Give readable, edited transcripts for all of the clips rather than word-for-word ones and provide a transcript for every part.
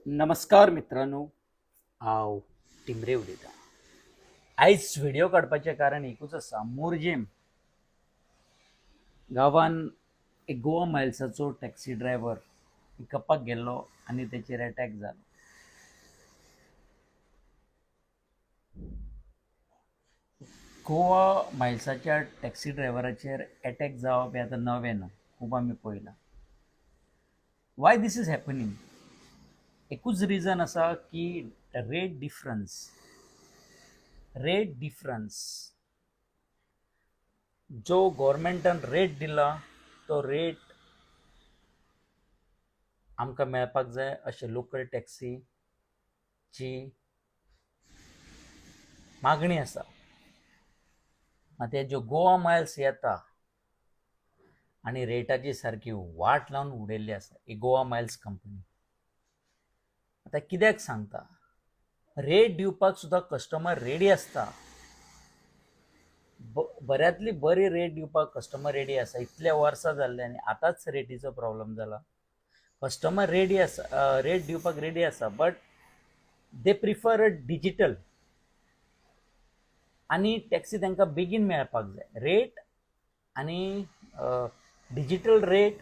नमस्कार मित्रांनो, हांव टिमरे उलयतां. आयज व्हिडिओ काडपाचें कारण एकूच आसा. मोरजेम गांवान एक गोवा मायल्साचो टॅक्सी ड्रायव्हर पिकअपाक गेल्लो आनी तेचेर अटॅक जालो. गोवा मायल्साच्या टॅक्सी ड्रायव्हराचेर अटॅक जावप हें आतां नवें ना, खूब आमी पळयलां. Why this is happening? एकूच रिजन आसा की रेट डिफरन्स जो गव्हर्मेंटान रेट दिला तो रेट आमकां मेळपाक जाय अशें लोकल टॅक्सीची मागणी आसा. मात ज्यो गोवा मायल्स येता आनी रेटाची सारकी वाट लावन उडयल्ली आसा ही गोवा मायल्स कंपनी. आतां कित्याक सांगता? रेट दिवपाक सुद्दां कस्टमर रेडी आसता. बऱ्यांतली बरी रेट दिवपाक कस्टमर रेडी आसा. इतले वर्सां जाल्ले आनी आतांच रेटीचो प्रॉब्लेम जाला. कस्टमर रेडी आसा, रेट दिवपाक रेडी आसा, बट दे प्रिफर डिजिटल आनी टॅक्सी तांकां बेगीन मेळपाक जाय. रेट आनी डिजिटल रेट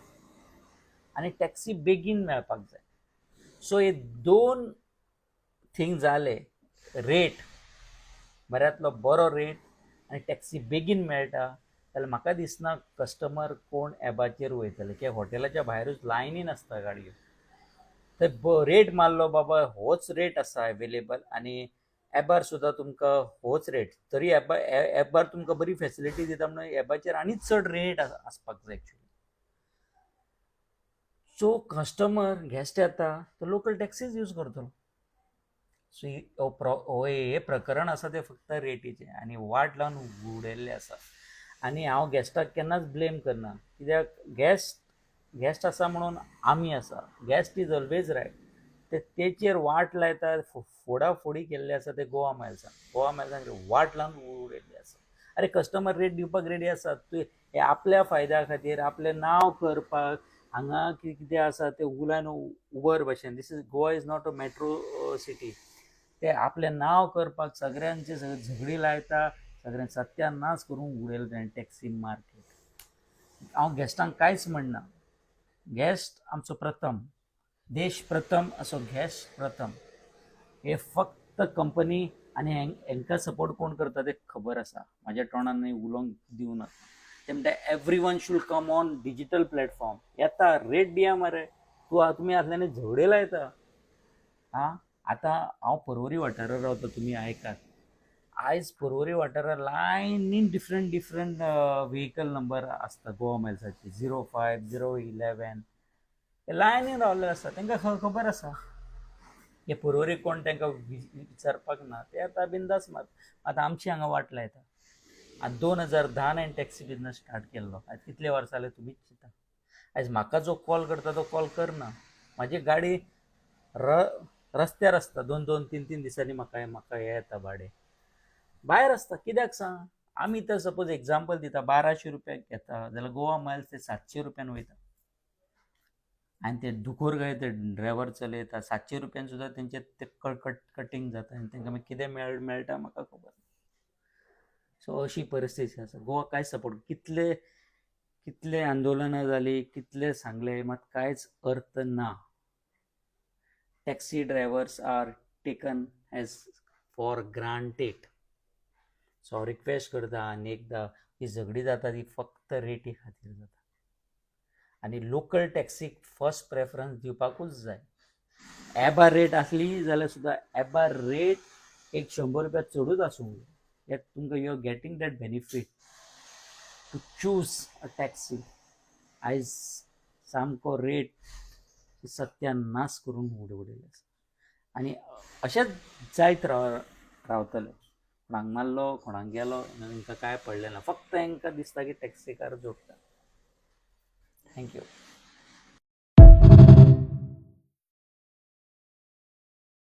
आनी टॅक्सी बेगीन मेळपाक जाय. सो हे दोन थिंग जाले. रेट, बऱ्यांतलो बरो रेट आनी टॅक्सी बेगीन मेळटा जाल्यार म्हाका दिसना कस्टमर कोण एबाचेर वयतले, कित्याक हॉटेलाच्या भायरूच लायनीन आसता गाडयो. थंय रेट मारलो, बाबा होच रेट आसा एवेलेबल आनी एबार सुद्दां तुमकां होच रेट, तरी एबार तुमकां बरी फॅसिलिटी दिता म्हणून एबाचेर आनीच चड रेट आसपाक जाय एक्चुअली. सो कस्टमर गेस्ट येता तो लोकल टॅक्सीज यूज करतलो. सो हे प्रकरण आसा ते फक्त रेटीचे आनी वाट लावन उडयल्ले आसा. आनी हांव गेस्टाक केन्नाच ब्लेम करना, कित्याक गेस्ट आसा म्हणून आमी आसा. Guest is always right. तेचेर वाट लायता, फोडाफोडी केल्ली आसा ते गोवा मायल्सान वाट लावन उडयल्ली आसा. अरे कस्टमर रेट दिवपाक रेडी आसात. हे आपल्या फायद्या खातीर, आपलें नांव करपाक हांगा कितें आसा ते उगलान उबर भशेन. This is Goa is not a metro city. ते आपलें नांव करपाक सगळ्यांचे झगडी लायता, सगळ्यांक सत्यानाश करून उडयलें टॅक्सी मार्केट. हांव गेस्टांक कांयच म्हणना. गेस्ट आमचो प्रथम, देश प्रथम असो गेस्ट प्रथम. हे फक्त कंपनी आनी हांकां सपोर्ट कोण करता ते खबर आसा. म्हाज्या तोंडान उलोवंक दिवना. ते म्हणटा every should come on digital platform. येता रेट दिया मरे. तुमी आसल्याने झगडे लायता. आतां हांव पर्वरी वाठारांत रावता, तुमी आयकात. आयज पर्वरी वाठारांत लायनीन डिफरंट व्हेकल नंबर आसता गोवा मायल्साचे. 05, 011 ते लायनीन रावल्ले आसता. तांकां खबर आसा हे पर्वरी कोण तांकां विचारपाक ना. ते आतां बिंदास मात. आतां आमची हांगा वाट लायता. आतां 2010 हांवें टॅक्सी बिजनस स्टार्ट केल्लो. आयज कितले वर्सां जाले तुमीच चिंता. आयज म्हाका जो कॉल करता तो कॉल करना. म्हाजी गाडी रस्त्यार आसता. 2-2, 3-3 दिसांनी म्हाका हे येता भाडें. भायर आसता. कित्याक सांग? आमी तर सपोज एग्जाम्पल दिता, 1200 रुपयाक घेता जाल्यार गोवा मायल्स ते 700 रुपयान वयता. आनी ते दुकोर काय ते ड्रायव्हर चलयता 700 रुपयान सुद्दां तेंचे ते कटींग जाता आनी तांकां मागीर कितें मेळटा म्हाका खबर ना. सो अशी परिस्थिती आसा. गोवा कांयच सपोर्ट, कितले आंदोलनां जाली, कितले सांगले, मात कांयच अर्थ ना. Taxi drivers are taken as for granted. So हांव रिक्वेस्ट करता आनी एकदां, ही झगडी जाता ती फक्त रेटी खातीर जाता. आनी लोकल टॅक्सीक फर्स्ट प्रेफरन्स दिवपाकूच जाय. एबार रेट आसली जाल्यार सुद्दां एबार रेट एक 100 रुपया चडूच आसूंक जाय. यात तुमकां you are getting that benefit to choose a taxi. आयज सामको रेट सत्यानाश करून उडयले आसा. आनी अशेंच जायत रावतले. कोणाक मारलो, कोणाक गेलो, तांकां कांय पडलें ना. फक्त तांकां दिसता की टॅक्सीकार जोडटा. थँक्यू.